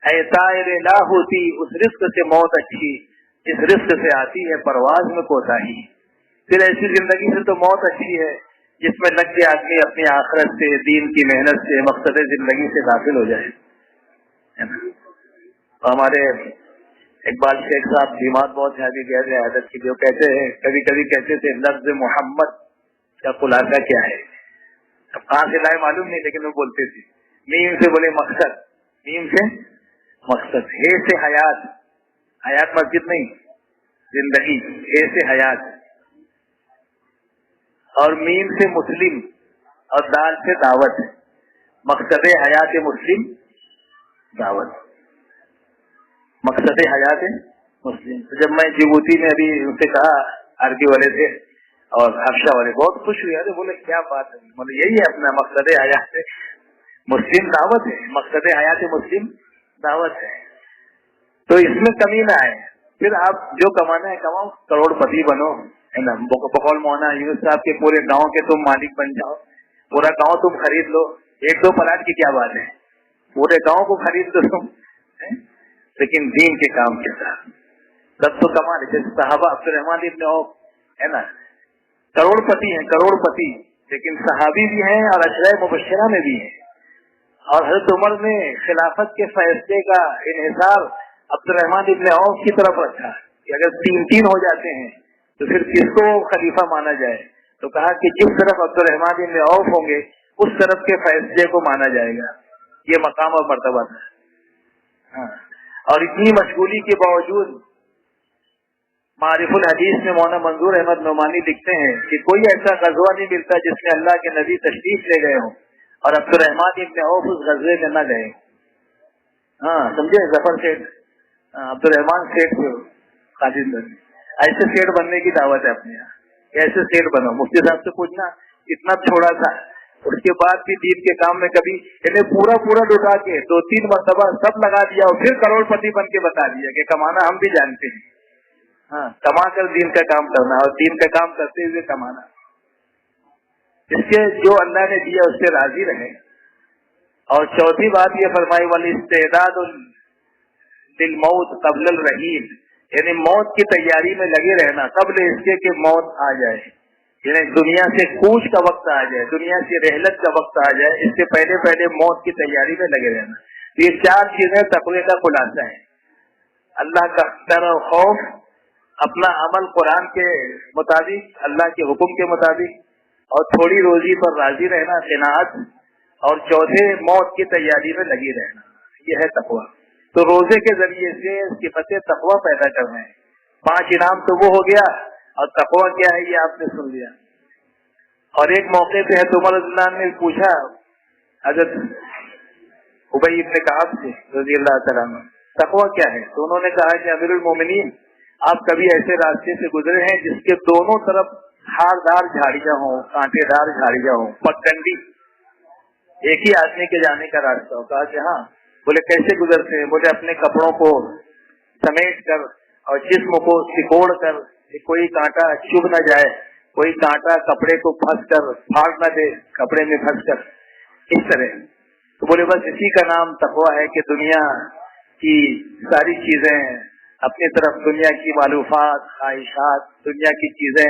اے طائر لا ہوتی اس رزق سے موت اچھی، جس رزق سے آتی ہے پرواز میں کوتاہی. پھر ایسی زندگی سے تو موت اچھی ہے جس میں لگ کے آدمی اپنی آخرت سے، دین کی محنت سے، مقصد زندگی سے داخل ہو جائے. ہمارے اقبال شیخ صاحب بیمار بہت زیادہ گہر عادت کی، جو کہتے ہیں کبھی کبھی کہتے تھے لفظ محمد کا خلاصہ کیا ہے. اب کہاں سے لائے معلوم نہیں، لیکن وہ بولتے تھے. میم سے بولے مقصد، میم سے مقصد، ہے سے حیات، حیات مسجد نہیں زندگی، ہے سے حیات، اور میم سے مسلم اور دال سے دعوت. مقصد حیات مسلم دعوت، مقصد حیات مسلم. تو جب میں جبوتی میں ابھی ان سے کہا، عربی والے تھے اور حبشہ والے بہت خوش ہوئے. ارے بولے کیا بات ہے، مطلب یہی ہے اپنا مقصد حیات مسلم دعوت ہے، مقصد حیات مسلم دعوت ہے. تو اس میں کمی نہ آئے. پھر آپ جو کمانا ہے کماؤ، کروڑ پتی بنو، ہے نا. بقول مولانا یونس صاحب کے پورے گاؤں کے تم مالک بن جاؤ، پورا گاؤں تم خرید لو. 1-2 پلاٹ کی کیا بات ہے، پورے گاؤں کو خرید لو تم، لیکن دین کے کام کے ساتھ تب تو کما لے. جیسے صحابہ عبد الرحمان ابن عوف ہے نا، کروڑ پتی ہیں، کروڑ پتی، لیکن صحابی بھی ہیں اور عشرہ مبشرہ میں بھی ہیں. اور حضرت عمر نے خلافت کے فیصلے کا انحصار عبد الرحمان ابن عوف کی طرف رکھا کہ اگر 3 ہو جاتے ہیں تو پھر کس کو خلیفہ مانا جائے. تو کہا کہ جس طرف عبد الرحمان ابن عوف ہوں گے اس طرف کے فیصلے کو مانا جائے گا. یہ مقام اور مرتبہ تھا. ہاں. اور اتنی مشغولی کے باوجود معارف الحدیث میں مولانا منظور احمد نعمانی لکھتے ہیں کہ کوئی ایسا غزوہ نہیں ملتا جس میں اللہ کے نبی تشریف لے گئے ہوں اور عبد الرحمان ابن عوف اس غزوے میں نہ گئے. ہاں سمجھے، ظفر سیٹھ، عبد الرحمان سیٹھ خالد بن، ایسے سیٹھ بننے کی دعوت ہے اپنے یہاں. ایسے سیٹھ بنو. مفتی صاحب سے پوچھنا، اتنا چھوڑا تھا، اس کے بعد بھی دین کے کام میں کبھی انہیں پورا لٹا کے 2-3 مرتبہ سب لگا دیا اور پھر کروڑ پتی بن کے بتا دیا کہ کمانا ہم بھی جانتے ہیں. ہاں، کما کر دین کا کام کرنا اور دین کا کام کرتے ہوئے کمانا. اس کے جو اللہ نے دیا اس سے راضی رہے. اور چوتھی بات یہ فرمائی والی استعداد للموت قبل الرحیل، یعنی موت کی تیاری میں لگے رہنا قبل اس کے کہ موت آ جائے. یعنی دنیا سے کوچ کا وقت آ جائے، دنیا سے رحلت کا وقت آ جائے، اس سے پہلے موت کی تیاری میں لگے رہنا. یہ 4 چیزیں تقوی کا خلاصہ ہیں. اللہ کا ڈر اور خوف، اپنا عمل قرآن کے مطابق، اللہ کے حکم کے مطابق، اور تھوڑی روزی پر راضی رہنا، قناعت، اور چوتھے موت کی تیاری میں لگی رہنا. یہ ہے تقوی. تو روزے کے ذریعے سے صفت تقوی پیدا کرنا ہے. 5 انعام تو وہ ہو گیا، اور تقوی کیا ہے یہ آپ نے سن لیا. اور ایک موقع پہ حضرت عمر رضی اللہ عنہ نے پوچھا حضرت ابی ابن کعب سے رضی اللہ تعالیٰ عنہ، تقوی کیا ہے؟ تو انہوں نے کہا کہ امیر المومنین، آپ کبھی ایسے راستے سے گزرے ہیں جس کے دونوں طرف ہاردار جھاڑیاں ہوں، کانٹے دار جھاڑیاں ہوں، پگڈنڈی، ایک ہی آدمی کے جانے کا راستہ ہو؟ کہا کہ ہاں. بولے کیسے گزرتے ہیں؟ بولے اپنے کپڑوں کو سمیٹ کر اور جسم کو سکوڑ کر، کوئی کانٹا چبھ نہ جائے، کوئی کانٹا کپڑے کو پھنس کر پھاڑ نہ دے، کپڑے میں پھنس کر، اس طرح. تو بولے بس اسی کا نام تقوی ہے کہ دنیا کی ساری چیزیں اپنی طرف، دنیا کی معلوفات، خواہشات، دنیا کی چیزیں،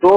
2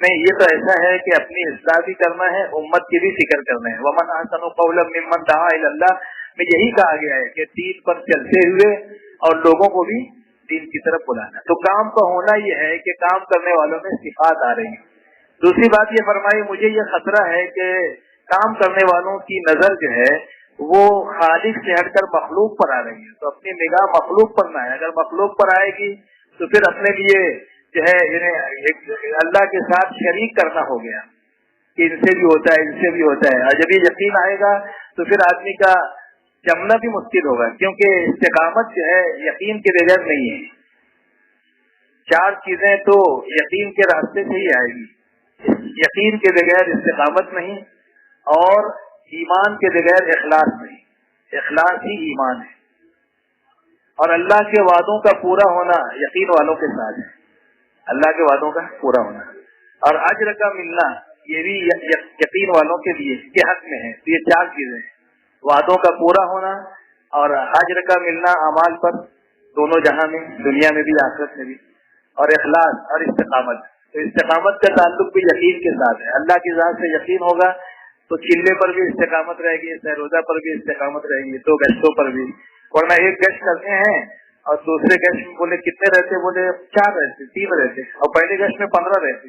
نہیں، یہ تو ایسا ہے کہ اپنی اصلاح بھی کرنا ہے، امت کی بھی فکر کرنا ہے. ومن احسن قولا ممن دعا الی اللہ میں یہی کہا گیا ہے کہ دین پر چلتے ہوئے اور لوگوں کو بھی دین کی طرف بلانا. تو کام کا ہونا یہ ہے کہ کام کرنے والوں میں صفات آ رہی ہیں. دوسری بات یہ فرمائی، مجھے یہ خطرہ ہے کہ کام کرنے والوں کی نظر جو ہے وہ خالق سے ہٹ کر مخلوق پر آ رہی ہے. تو اپنی نگاہ مخلوق پر نہ ہے. اگر مخلوق پر آئے گی تو پھر اپنے لیے جو ہے انہیں اللہ کے ساتھ شریک کرنا ہو گیا کہ ان سے بھی ہوتا ہے، ان سے بھی ہوتا ہے. اور جب یہ یقین آئے گا تو پھر آدمی کا جمنا بھی مشکل ہوگا، کیونکہ استقامت جو ہے یقین کے بغیر نہیں ہے. 4 چیزیں تو یقین کے راستے سے ہی آئے گی. یقین کے بغیر استقامت نہیں، اور ایمان کے بغیر اخلاص نہیں. اخلاص ہی ایمان ہے. اور اللہ کے وعدوں کا پورا ہونا یقین والوں کے ساتھ ہے. اللہ کے وعدوں کا پورا ہونا اور اجر کا ملنا یہ بھی یقین والوں کے لیے کے حق میں ہے. تو یہ 4 چیزیں ہیں، وعدوں کا پورا ہونا اور اجر کا ملنا اعمال پر دونوں جہاں میں، دنیا میں بھی آخرت میں بھی، اور اخلاص اور استقامت. تو استقامت کا تعلق بھی یقین کے ساتھ ہے. اللہ کی ذات سے یقین ہوگا تو چلے پر بھی استقامت رہے گی، سہروزہ پر بھی استقامت رہے گی، 2 گشتوں پر بھی. ورنہ ایک گشت کرتے ہیں اور دوسرے گشت میں بولے کتنے رہتے، بولے 4 رہتے، 3 رہتے، اور پہلے گشت میں 15 رہتے.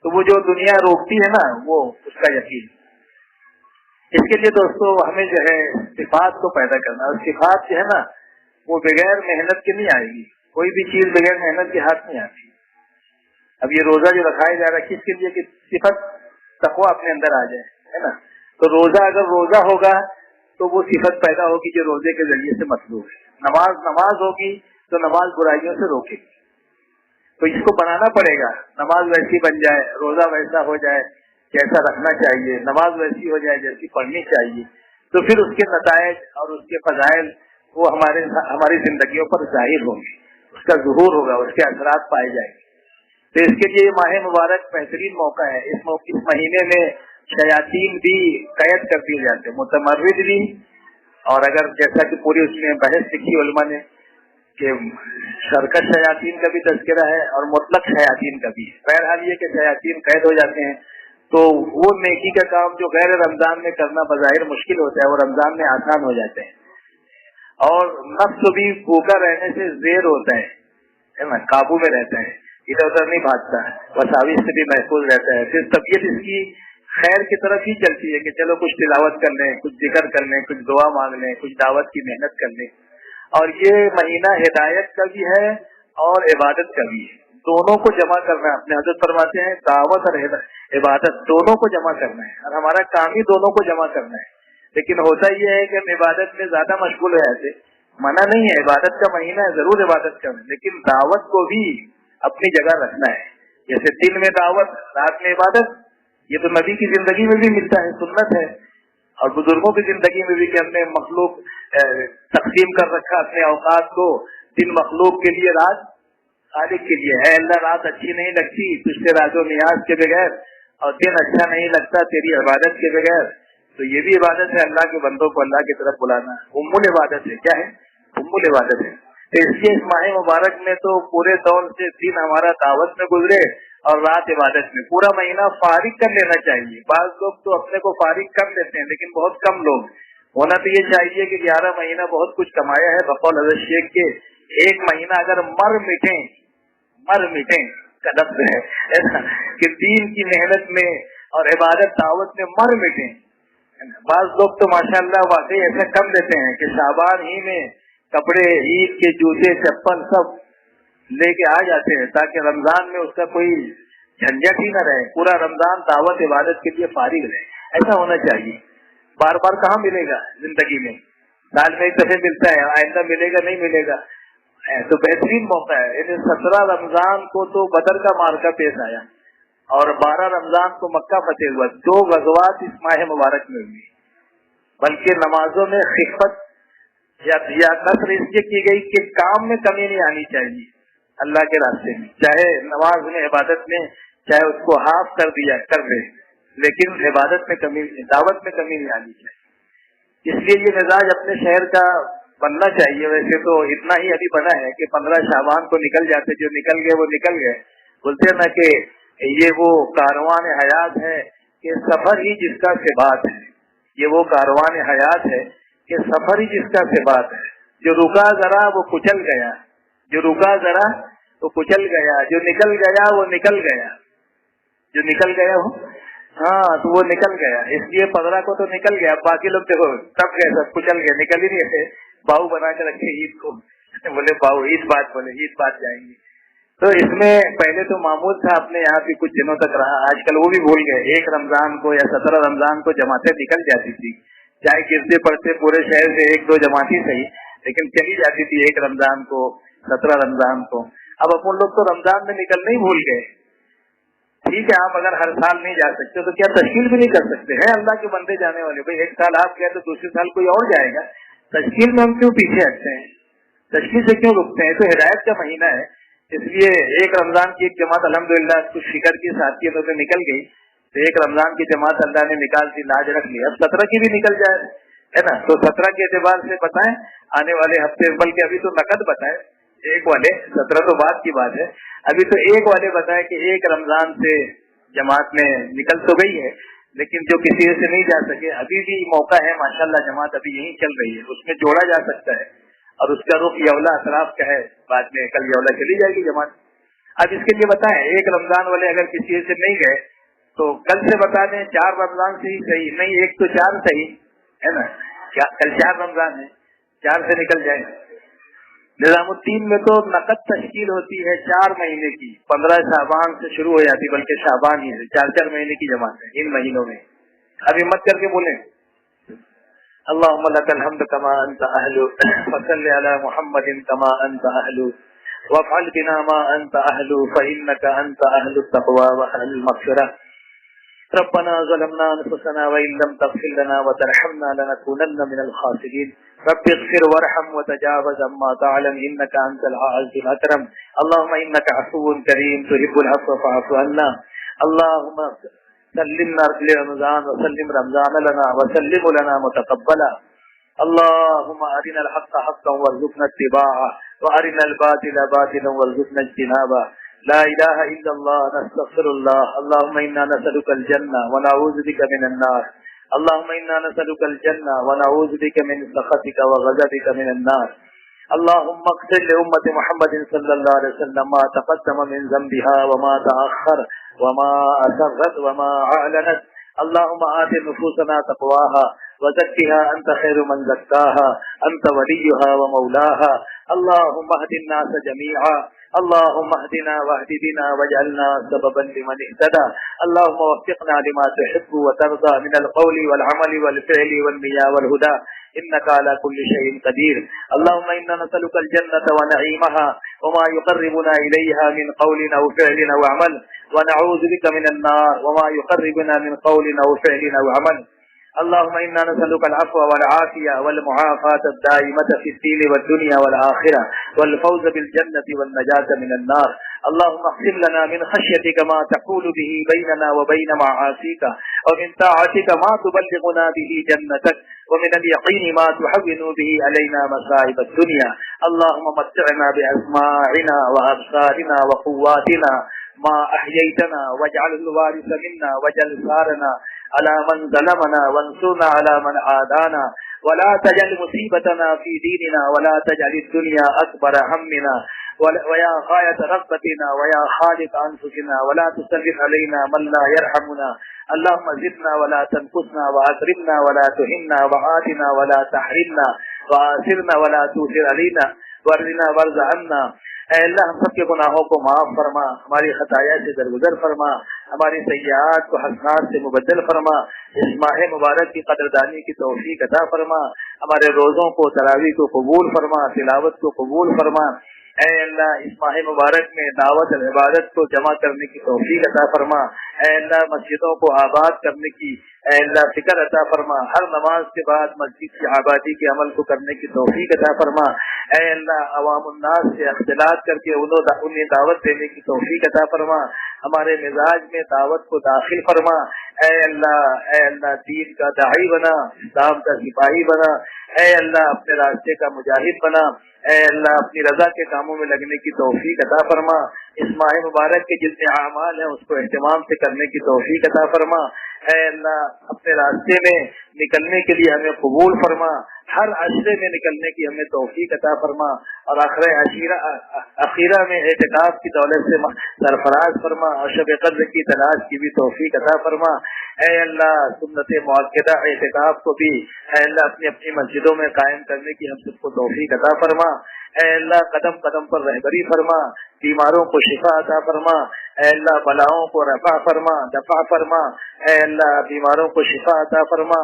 تو وہ جو دنیا روکتی ہے نا، وہ اس کا یقین. اس کے لیے دوستو ہمیں جو ہے صفات کو پیدا کرنا، اور صفات جو ہے نا وہ بغیر محنت کے نہیں آئے گی. کوئی بھی چیز بغیر محنت کے ہاتھ نہیں آتی. اب یہ روزہ جو رکھایا جا رہا ہے کس کے لیے کہ صفت تقویٰ اپنے اندر آ جائے، ہے نا. تو روزہ اگر روزہ ہوگا تو وہ صفت پیدا ہوگی جو روزے کے ذریعے سے مطلوب ہے. نماز ہوگی تو نماز برائیوں سے روکے گی. تو اس کو بنانا پڑے گا. نماز ویسی بن جائے، روزہ ویسا ہو جائے جیسا رکھنا چاہیے، نماز ویسی ہو جائے جیسی پڑھنی چاہیے. تو پھر اس کے نتائج اور اس کے فضائل وہ ہماری زندگیوں پر ظاہر ہوں گے، اس کا ظہور ہوگا، اس کے اثرات پائے جائیں گے. تو اس کے لیے ماہ مبارک بہترین موقع ہے. اس مہینے میں شیاطین بھی قید کر دیے جاتے ہیں، متمرد بھی. اور اگر جیسا کہ پوری اس میں بحث لکھی علماء نے کہ سرکش شیاطین کا بھی تذکرہ ہے اور مطلق شیاطین کا بھی ہے. بہرحال یہ کہ شیاطین قید ہو جاتے ہیں تو وہ نیکی کا کام جو غیر رمضان میں کرنا بظاہر مشکل ہوتا ہے وہ رمضان میں آسان ہو جاتے ہیں. اور نفس بھی بھوکا رہنے سے زیر ہوتا ہے نا، قابو میں رہتا ہے، ادھر ادھر نہیں بھاگتا، وساوس سے بھی محفوظ رہتا ہے. پھر طبیعت اس کی خیر کی طرف ہی چلتی ہے کہ چلو کچھ تلاوت کر لیں، کچھ ذکر کر لیں، کچھ دعا مانگ لیں، کچھ دعوت کی محنت کر لیں. اور یہ مہینہ ہدایت کا بھی ہے اور عبادت کا بھی ہے. دونوں کو جمع کرنا ہے. اپنے حضرت فرماتے ہیں دعوت اور عبادت دونوں کو جمع کرنا ہے، اور ہمارا کام ہی دونوں کو جمع کرنا ہے. لیکن ہوتا یہ ہے کہ ہم عبادت میں زیادہ مشغول ہو جاتے. منع نہیں ہے، عبادت کا مہینہ ہے، ضرور عبادت کریں، لیکن دعوت کو بھی اپنی جگہ رکھنا ہے. جیسے دن میں دعوت، رات میں عبادت، یہ تو نبی کی زندگی میں بھی ملتا ہے، سنت ہے. اور بزرگوں کی زندگی میں بھی کہ ہم نے مخلوق تقسیم کر رکھا اپنے اوقات کو. دن مخلوق کے لیے، رات خالق کے لیے. ہے اللہ رات اچھی نہیں لگتی تجھ سے راز و نیاز کے بغیر، اور دن اچھا نہیں لگتا تیری عبادت کے بغیر. تو یہ بھی عبادت ہے، اللہ کے بندوں کو اللہ کی طرف بلانا. ام العبادت ہے. کیا ہے؟ ام العبادت ہے. تو اس لیے اس ماہ مبارک میں تو پورے دور سے دن ہمارا دعوت میں گزرے اور رات عبادت میں. پورا مہینہ فارغ کر لینا چاہیے. بعض لوگ تو اپنے کو فارغ کر لیتے ہیں، لیکن بہت کم لوگ. ہونا تو یہ چاہیے کہ 11 مہینہ بہت کچھ کمایا ہے. بقول حضرت شیخ کے 1 مہینہ اگر مر مٹیں کا لفظ ہے کہ دین کی محنت میں اور عبادت دعوت میں مر مٹیں. بعض لوگ تو ماشاءاللہ واقعی ایسا کم دیتے ہیں کہ شعبان ہی میں کپڑے، عید کے جوتے، چپل سب لے کے آ جاتے ہیں تاکہ رمضان میں اس کا کوئی جھنجٹ ہی نہ رہے. پورا رمضان دعوت عبادت کے لیے فارغ رہے. ایسا ہونا چاہیے. بار بار کہاں ملے گا زندگی میں؟ سال میں 1 دفعہ ملتا ہے، آئندہ ملے گا نہیں ملے گا. تو بہترین موقع ہے. 17 رمضان کو تو بدر کا معرکہ پیش آیا اور 12 رمضان کو مکہ فتح ہوا. 2 غزوات اس ماہ مبارک میں ہوئی. بلکہ نمازوں میں خفت یا نثر اس لیے کی گئی کہ کام میں کمی نہیں آنی چاہیے اللہ کے راستے میں. چاہے نماز میں، عبادت میں، چاہے اس کو ہاف کر دیا کر دے، لیکن عبادت میں کمی، دعوت میں کمی نہیں آنی چاہیے. اس لیے یہ مزاج اپنے شہر کا بننا چاہیے. ویسے تو اتنا ہی ابھی بنا ہے کہ 15 شعبان کو نکل جاتے، جو نکل گئے وہ نکل گئے. بولتے ہیں نا کہ یہ وہ کاروان حیات ہے کہ سفر ہی جس کا ثبات ہے. یہ وہ کاروان حیات ہے کہ سفر ہی جس کا ثبات ہے. جو رکا ذرا وہ کچل گیا، جو رکا ذرا وہ کچل گیا، جو نکل گیا وہ نکل گیا، جو نکل گیا وہ تو وہ نکل گیا. اس لیے 15 کو تو نکل گیا، باقی لوگ دیکھو تب گئے، سب کچل گئے، نکل ہی نہیں تھے. باؤ بنا کے رکھے عید کو، بولے باؤ عید بات، بولے عید بات جائیں گے. تو اس میں پہلے تو معمول تھا اپنے یہاں بھی کچھ دنوں تک رہا، آج کل وہ بھی بھول گئے. 1 رمضان کو یا 17 رمضان کو جماعتیں نکل جاتی تھی، چاہے گرتے پڑتے پورے شہر سے 1-2 جماعتیں صحیح، لیکن چلی جاتی تھی 1 رمضان کو 17 رمضان کو. اب اپن لوگ تو رمضان میں نکلنے ہی بھول گئے. ٹھیک ہے، آپ اگر ہر سال نہیں جا سکتے تو کیا تشکیل بھی نہیں کر سکتے ہیں؟ اللہ کے بندے جانے والے، بھائی 1 سال آپ گئے تو دوسرے سال کوئی اور جائے گا. تشکیل میں ہم کیوں پیچھے ہٹتے ہیں؟ تشکیل سے کیوں رکتے ہیں؟ تو ہدایت کا مہینہ ہے، اس لیے 1 رمضان کی ایک جماعت الحمدللہ کچھ فکر کی ساتھیوں سے نکل گئی، تو 1 رمضان کی جماعت اللہ نے نکال دی، لاج رکھ لی. اب 17 کی بھی نکل جائے ہے نا، تو 17 کے اعتبار سے بتائیں آنے والے ہفتے، بلکہ ابھی تو نقد بتائیں 1 والے، 17 تو بعد کی بات ہے، ابھی تو 1 والے بتائیں کہ 1 رمضان سے جماعت میں نکل تو گئی ہے، لیکن جو کسی سے نہیں جا سکے ابھی بھی موقع ہے. ماشاءاللہ جماعت ابھی یہیں چل رہی ہے، اس میں جوڑا جا سکتا ہے، اور اس کا رخ یولا اطراف کا ہے، بعد میں کل یولا چلی جائے گی جماعت. اب اس کے لیے بتائیں 1 رمضان والے اگر کسی سے نہیں گئے تو کل سے بتا دیں 4 رمضان سے ہی صحیح، نہیں 1 تو 4 صحیح ہے نا، کل 4 رمضان ہے، 4 سے نکل جائے. نظام الدین میں تو نقد تشکیل ہوتی ہے 4 مہینے کی، 15 شعبان سے شروع ہو جاتی، بلکہ شعبان ہی سے 4 مہینے کی جماعت ہے ان مہینوں میں. اب ہمت کر کے بولیں اللهم لك الحمد كما انت اهل، فصل على محمد كما انت اهل، وافعل بنا ما انت اهل، فانك انت اهل التقوى واهل المغفرة. ربنا ظلمنا انفسنا وان لم تغفر لنا وترحمنا لنكونن من الخاسرين. رب اغفر وارحم وتجاوز عما تعلم انك انت العزيز الاكرم. اللهم انك عفو كريم تحب العفو فاعف عنا. اللهم سلمنا لرمضان وسلم رمضان لنا وسلم لنا متقبلا. اللهم ارنا الحق حقا وارزقنا اتباعه وارنا الباطل باطلا وارزقنا اجتنابه. لا اله الا الله نستغفر الله. اللهم انا نسألك الجنة ونعوذ بك من النار. اللهم انا نسألك الجنة ونعوذ بك من سخطك وغضبك من النار. اللهم اغفر لأمة محمد صلى الله عليه وسلم ما تقدم من ذنبها وما تأخر وما أسرت وما أعلنت. اللهم آت نفوسنا تقواها وزكها أنت خير من زكاها أنت وليها ومولاها. اللهم اهد الناس جميعا. اللهم اهدنا واهد بنا واجعلنا سببا لمن اهتدى. اللهم وفقنا لما تحب وترضى من القول والعمل والفعل والنية والهدى إنك على كل شيء قدير. اللهم إنا نسألك الجنة ونعيمها وما يقربنا إليها من قول أو فعل أو عمل، ونعوذ بك من النار وما يقربنا من قول أو فعل أو عمل. اللهم إنا نسألك العفو والعافية والمعافاة الدائمة في الدين والدنيا والآخرة، والفوز بالجنة والنجاة من النار. اللهم اقسم لنا من خشيتك ما تحول به بيننا وبين معاصيك، ومن طاعتك ما تبلغنا به جنتك، ومن اليقين ما تحول به علينا مصائب الدنيا. اللهم متعنا بأسماعنا وأبصارنا وقواتنا ما أحييتنا، واجعله الوارث منا، واجعل ثارنا على من ظلمنا، وانصرنا على من عادانا، ولا تجعل مصيبتنا في ديننا، ولا تجعل الدنيا أكبر همنا ويا غاية رغبتنا ويا خالق أنفسنا، ولا تسلط علينا من لا يرحمنا. اللهم زدنا ولا تنقصنا، وأكرمنا ولا تهنا، وآتنا ولا تحرمنا، وآثرنا ولا تؤثر علينا، وارضنا وارض عنا. اے اللہ ہم سب کے گناہوں کو معاف فرما، ہماری خطایا سے درگزر فرما، ہماری سیئات کو حسنات سے مبدل فرما، اس ماہ مبارک کی قدردانی کی توفیق عطا فرما، ہمارے روزوں کو تراویح کو قبول فرما، تلاوت کو قبول فرما. اے اللہ اس ماہ مبارک میں دعوت العبادت کو جمع کرنے کی توفیق عطا فرما. اے اللہ مسجدوں کو آباد کرنے کی اے اللہ فکر عطا فرما، ہر نماز کے بعد مسجد کی آبادی کے عمل کو کرنے کی توفیق عطا فرما. اے اللہ عوام الناس سے اختلاط کر کے انہیں دعوت دینے کی توفیق عطا فرما، ہمارے مزاج میں دعوت کو داخل فرما. اے اللہ دین کا داعی بنا، اسلام کا سپاہی بنا. اے اللہ اپنے راستے کا مجاہد بنا. اے اللہ اپنی رضا کے کاموں میں لگنے کی توفیق عطا فرما، اس ماہ مبارک کے جتنے اعمال ہیں اس کو اہتمام سے کرنے کی توفیق عطا فرما، اے اللہ اپنے راستے میں نکلنے کے لیے ہمیں قبول فرما، ہر عشرے میں نکلنے کی ہمیں توفیق عطا فرما، اور آخر اخیرہ میں اعتکاف کی دولت سے سرفراز فرما، اور شب قدر کی تلاش کی بھی توفیق عطا فرما۔ اے اللہ سنت مؤکدہ اعتکاف کو بھی اے اللہ اپنی اپنی مسجدوں میں قائم کرنے کی ہم سب کو توفیق عطا فرما۔ اے اللہ قدم قدم پر رہبری فرما، بیماروں کو شفا عطا فرما، اے اللہ بلاؤں کو رفع فرما، دفع فرما، اے اللہ بیماروں کو شفا عطا فرما،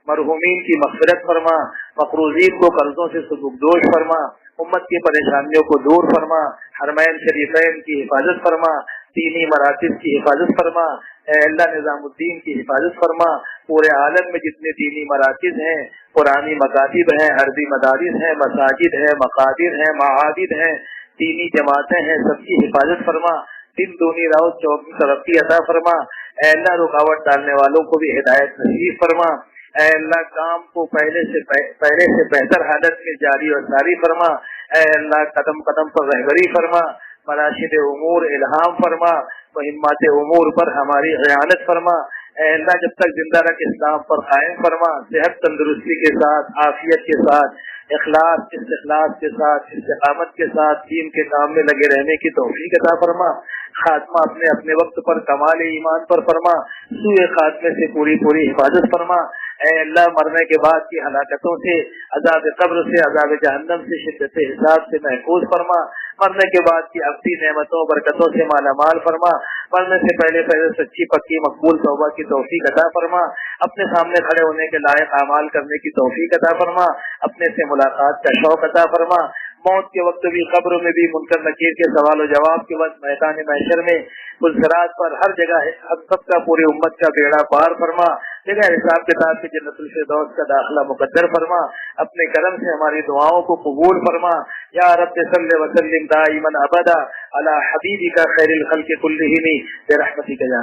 مرحومین کی مغفرت فرما، مقروضین کو قرضوں سے سبکدوش فرما، امت کی پریشانیوں کو دور فرما، حرمین شریفین کی حفاظت فرما، دینی مراکز کی حفاظت فرما، اے اللہ نظام الدین کی حفاظت فرما، پورے عالم میں جتنے دینی مراکز ہیں، قرآنی مکاتب ہیں، عربی مدارس ہیں، مساجد ہیں، مقابر ہیں، معابد ہیں، دینی جماعتیں ہیں، سب کی حفاظت فرما، دن دونی رات چوبی ترقی عطا فرما، اے اللہ رکاوٹ ڈالنے والوں کو بھی ہدایت نصیب فرما، اے اللہ کام کو پہلے سے بہتر حالت میں جاری اور ساری فرما، اے اللہ قدم قدم پر رہبری فرما، مراشد امور الہام فرما، مہمات امور پر ہماری اعانت فرما، اے اللہ جب تک زندہ رکھ اسلام پر قائم فرما، صحت تندرستی کے ساتھ، عافیت کے ساتھ، اخلاص استخلاص کے ساتھ، استقامت کے ساتھ دین کے کام میں لگے رہنے کی توفیق عطا فرما، خاتمہ اپنے وقت پر کمال ایمان پر فرما، سوء خاتمے سے پوری حفاظت فرما، اے اللہ مرنے کے بعد کی ہلاکتوں سے، عذاب قبر سے، عذاب جہنم سے، شدت حساب سے محفوظ فرما، مرنے کے بعد کی ابدی نعمتوں برکتوں سے مالا مال فرما، مرنے سے پہلے سچی پکی مقبول توبہ کی توفیق عطا فرما، اپنے سامنے کھڑے ہونے کے لائق اعمال کرنے کی توفیق عطا فرما، اپنے سے ملاقات کا شوق عطا فرما، موت کے وقت بھی، قبر میں بھی، منکر نکیر کے سوال و جواب کے وقت، میدان محشر میں، پلسرات پر، ہر جگہ ہم سب کا، پوری امت کا بیڑا پار فرما، جگہ حساب کتاب کے جنت الفردوس کا داخلہ مقدر فرما، اپنے کرم سے ہماری دعاؤں کو قبول فرما، یا رب صلی وسلم دائما ابدا علی حبیبک خیر الخلق کلہم برحمتک یا